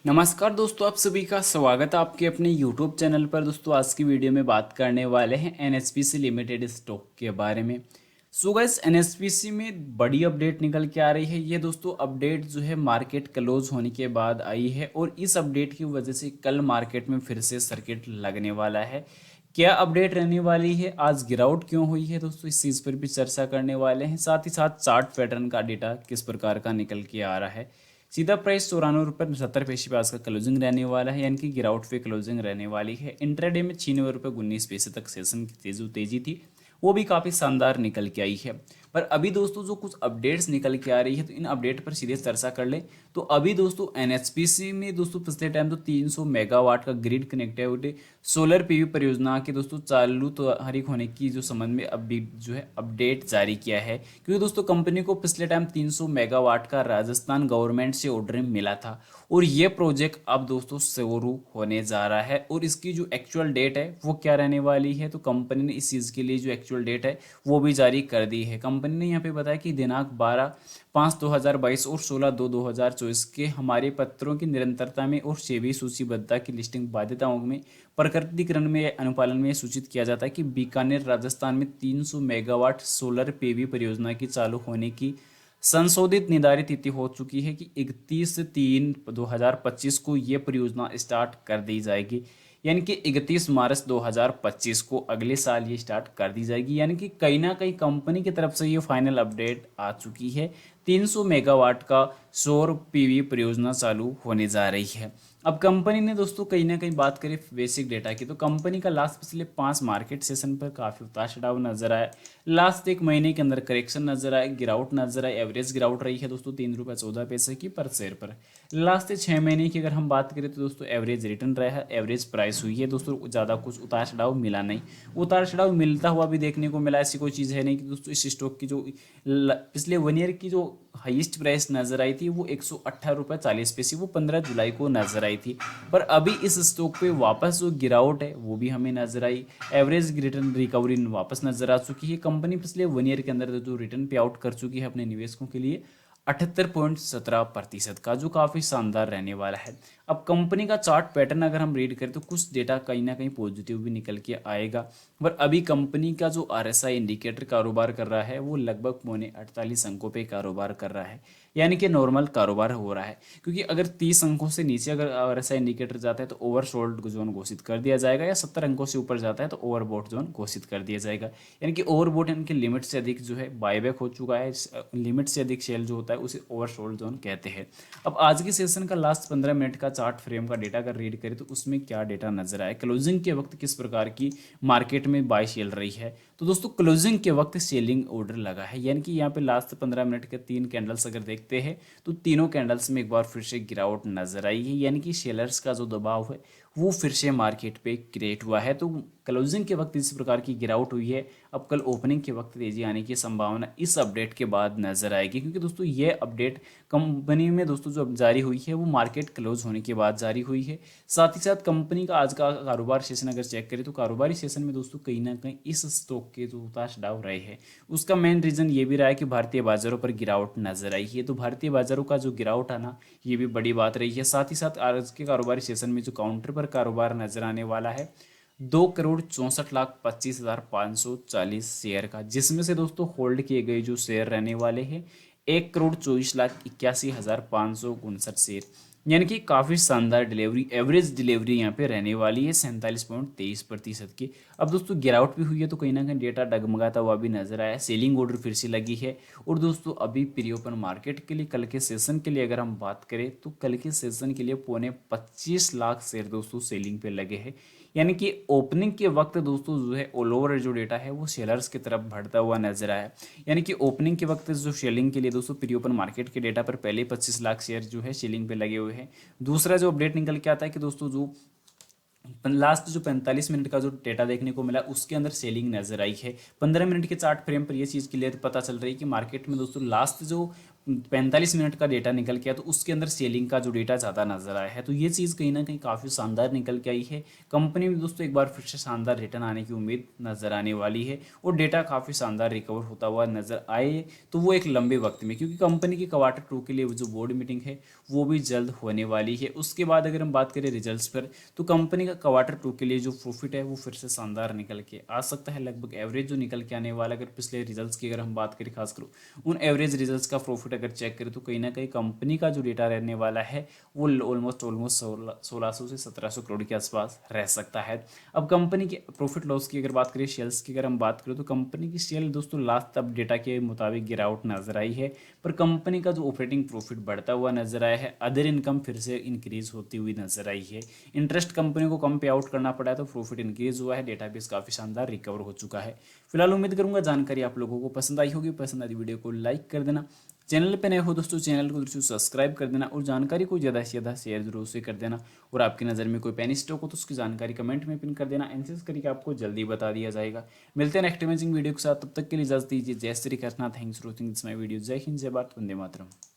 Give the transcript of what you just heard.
नमस्कार दोस्तों, आप सभी का स्वागत है आपके अपने YouTube चैनल पर। दोस्तों आज की वीडियो में बात करने वाले हैं NHPC लिमिटेड स्टॉक के बारे में। सो गाइस, NHPC में बड़ी अपडेट निकल के आ रही है। ये दोस्तों अपडेट जो है मार्केट क्लोज होने के बाद आई है और इस अपडेट की वजह से कल मार्केट में फिर से सर्किट लगने वाला है। क्या अपडेट रहने वाली है, आज गिरावट क्यों हुई है दोस्तों, इस चीज़ पर भी चर्चा करने वाले हैं। साथ ही साथ चार्ट पैटर्न का डेटा किस प्रकार का निकल के आ रहा है। सीधा प्राइस 94 रुपये 70 पैसे पे आज का क्लोजिंग रहने वाला है, यानी कि गिरावट पे क्लोजिंग रहने वाली है। इंट्राडे में 96 रुपये 19 पैसे तक सेशन की तेजी थी, वो भी काफ़ी शानदार निकल के आई है। पर अभी दोस्तों जो कुछ अपडेट्स निकल के आ रही है, तो इन अपडेट पर सीधे चर्चा कर लें। तो अभी दोस्तों NHPC में दोस्तों पिछले टाइम तो 300 मेगावाट का ग्रिड कनेक्टिविटी सोलर पीवी परियोजना के दोस्तों चालू तो हरिक होने की जो संबंध में अभी जो है अपडेट जारी किया है। क्योंकि दोस्तों कंपनी को पिछले टाइम 300 मेगावाट का राजस्थान गवर्नमेंट से ऑर्डर मिला था और ये प्रोजेक्ट अब दोस्तों शुरू होने जा रहा है। और इसकी जो एक्चुअल डेट है वो क्या रहने वाली है, तो कंपनी ने इस चीज़ के लिए जो एक्चुअल डेट है वो भी जारी कर दी है। कंपनी ने यहाँ पे बताया कि दिनांक 12/5/2022 और 16/2/2024 के हमारे पत्रों की निरंतरता में और सेबी सूचीबद्धता की लिस्टिंग बाध्यताओं में प्रकटीकरण में अनुपालन में सूचित किया जाता है कि बीकानेर राजस्थान में 300 मेगावाट सोलर पीवी परियोजना की चालू होने की संशोधित निर्धारित तिथि हो चुकी है कि 31/3/2025 को ये परियोजना स्टार्ट कर दी जाएगी। यानी कि 31 मार्च 2025 को अगले साल ये स्टार्ट कर दी जाएगी। यानी कि कहीं ना कहीं कंपनी की तरफ से ये फाइनल अपडेट आ चुकी है। 300 मेगावाट का सौर पीवी परियोजना चालू होने जा रही है। अब कंपनी ने दोस्तों कहीं ना कहीं बात करें बेसिक डेटा की, तो कंपनी का लास्ट पिछले 5 मार्केट सेशन पर काफ़ी उतार चढ़ाव नजर आया। लास्ट एक महीने के अंदर करेक्शन नजर आए, गिरावट नजर आए। एवरेज गिरावट रही है दोस्तों 3 रुपये 14 पैसे की पर शेयर पर। लास्ट 6 महीने की अगर हम बात करें तो दोस्तों एवरेज रिटर्न रहा है, एवरेज प्राइस हुई है दोस्तों। ज़्यादा कुछ उतार चढ़ाव मिला नहीं। उतार चढ़ाव मिलता हुआ भी देखने को मिला, ऐसी कोई चीज़ है नहीं कि दोस्तों इस स्टॉक की जो पिछले 1 ईयर की जो हाईएस्ट प्राइस नजर आई थी वो 118 रुपये 40 पैसे, वो 15 जुलाई को नजर आई थी। पर अभी इस स्टॉक पे वापस जो गिरावट है वो भी हमें नजर आई। एवरेज रिटर्न रिकवरी वापस नजर आ चुकी है। कंपनी पिछले 1 ईयर के अंदर जो रिटर्न पे आउट कर चुकी है अपने निवेशकों के लिए 78.17% का, जो काफ़ी शानदार रहने वाला है। अब कंपनी का चार्ट पैटर्न अगर हम रीड करें तो कुछ डेटा कहीं ना कहीं पॉजिटिव भी निकल के आएगा। पर अभी कंपनी का जो RSI इंडिकेटर कारोबार कर रहा है वो लगभग 48 अंकों पे कारोबार कर रहा है, यानी कि नॉर्मल कारोबार हो रहा है। क्योंकि अगर 30 अंकों से नीचे अगर RSI इंडिकेटर जाता है तो ओवरसोल्ड जोन घोषित कर दिया जाएगा, या 70 अंकों से ऊपर जाता है तो ओवरबॉट जोन घोषित कर दिया जाएगा। यानी कि ओवरबॉट यानी कि लिमिट से अधिक जो है बायबैक हो चुका है, लिमिट से अधिक सेल जो होता है उसे ओवरसोल्ड जोन कहते हैं। अब आज की सेशन का लास्ट 15 मिनट का चार्ट फ्रेम का डेटा अगर रीड करें तो उसमें क्या डेटा नजर आया, क्लोजिंग के वक्त किस प्रकार की मार्केट में बाय चल रही है। तो दोस्तों क्लोजिंग के वक्त सेलिंग ऑर्डर लगा है, यानी कि यहाँ पे लास्ट 15 मिनट के 3 कैंडल्स अगर देखते हैं तो तीनों कैंडल्स में एक बार फिर से गिरावट नजर आई है। यानी कि सेलर्स का जो दबाव है वो फिर से मार्केट पे क्रिएट हुआ है। तो क्लोजिंग के वक्त इस प्रकार की गिरावट हुई है। अब कल ओपनिंग के वक्त तेजी आने की संभावना इस अपडेट के बाद नजर आएगी, क्योंकि दोस्तों ये अपडेट कंपनी में दोस्तों जो जारी हुई है वो मार्केट क्लोज होने के बाद जारी हुई है। साथ ही साथ कंपनी का आज का कारोबार सेशन अगर चेक करें तो कारोबारी सेशन में दोस्तों कहीं ना कहीं इस स्टॉक के जो उतार चढ़ाव रहे हैं उसका मेन रीजन ये भी रहा है कि भारतीय बाजारों पर गिरावट नजर आई है। तो भारतीय बाजारों का जो गिरावट है ना, ये भी बड़ी बात रही है। साथ ही साथ आज के कारोबारी सेशन में जो काउंटर पर कारोबार नजर आने वाला है 2,64,25,540 शेयर का, जिसमें से दोस्तों होल्ड किए गए जो शेयर रहने वाले हैं 1,24,81,559 शेयर। यानी कि काफ़ी शानदार डिलीवरी, एवरेज डिलीवरी यहाँ पे रहने वाली है 47.23% की। अब दोस्तों गिरावट भी हुई है तो कहीं ना कहीं डेटा डगमगाता हुआ भी नजर आया, सेलिंग ऑर्डर फिर से लगी है। और दोस्तों अभी प्री ओपन मार्केट के लिए कल के सेशन के लिए अगर हम बात करें तो कल के सेशन के लिए 25 लाख शेयर दोस्तों सेलिंग पे लगे हैं। यानी कि ओपनिंग के वक्त दोस्तों जो है ऑल ओवर जो डेटा है वो सेलर्स की तरफ बढ़ता हुआ नजर आया। यानी कि ओपनिंग के वक्त जो सेलिंग के लिए दोस्तों प्री ओपन मार्केट के डेटा पर पहले 25 लाख शेयर जो है सेलिंग पे लगे हुए हैं। दूसरा जो अपडेट निकल के आता है कि दोस्तों जो लास्ट जो 45 मिनट का जो डेटा देखने को मिला उसके अंदर सेलिंग नजर आई है। 15 मिनट के चार्ट फ्रेम पर यह चीज़ क्लियर पता चल रही है कि मार्केट में दोस्तों लास्ट जो 45 मिनट का डेटा निकल के आया, तो उसके अंदर सेलिंग का जो डेटा ज़्यादा नजर आया है। तो ये चीज़ कहीं ना कहीं काफ़ी शानदार निकल के आई है। कंपनी में दोस्तों एक बार फिर से शानदार रिटर्न आने की उम्मीद नजर आने वाली है और डेटा काफ़ी शानदार रिकवर होता हुआ नजर आए, तो वो एक लंबे वक्त में, क्योंकि कंपनी की क्वार्टर 2 के लिए जो बोर्ड मीटिंग है वो भी जल्द होने वाली है। उसके बाद अगर हम बात करें रिजल्ट्स पर, तो कंपनी का क्वार्टर 2 के लिए जो प्रॉफिट है वो फिर से शानदार निकल के आ सकता है। लगभग एवरेज जो निकल के आने वाला, अगर पिछले रिजल्ट्स की अगर हम बात करें खासकर उन एवरेज रिजल्ट्स का प्रॉफिट अगर चेक करें, तो कहीं ना कहीं कंपनी का जो डेटा रहने वाला है वो ऑलमोस्ट 1600 से 1700 करोड़ के आसपास रह सकता है। अब कंपनी के प्रॉफिट लॉस की अगर बात करें, शेयर्स की अगर हम बात करें, तो कंपनी की शेयर दोस्तों लास्ट अब डेटा के मुताबिक गिरावट नजर आई है, पर कंपनी का जो ऑपरेटिंग प्रॉफिट बढ़ता हुआ नजर आया है, अदर इनकम फिर से इंक्रीज होती हुई नजर आई है। इंटरेस्ट कंपनी को कम पे आउट करना पड़ा है, तो प्रॉफिट इंक्रीज हुआ है, डेटाबेस काफ़ी शानदार रिकवर हो चुका है। फिलहाल उम्मीद करूंगा जानकारी आप लोगों को पसंद आई होगी। पसंद आई वीडियो को लाइक कर देना, चैनल पे नए हो दोस्तों चैनल को दोस्तों सब्सक्राइब कर देना और जानकारी को ज़्यादा से ज़्यादा शेयर जरूर से कर देना। और आपकी नज़र में कोई पेनी स्टॉक हो तो उसकी जानकारी कमेंट में पिन कर देना, एनालिसिस करके आपको जल्दी बता दिया जाएगा। मिलते हैं नेक्स्ट अमेजिंग वीडियो के साथ, तब तक के लिए इजाजत दीजिए। जय Shri Krishna, thanks for watching this my video. जय हिंद, जय भारत, वंदे मातरम।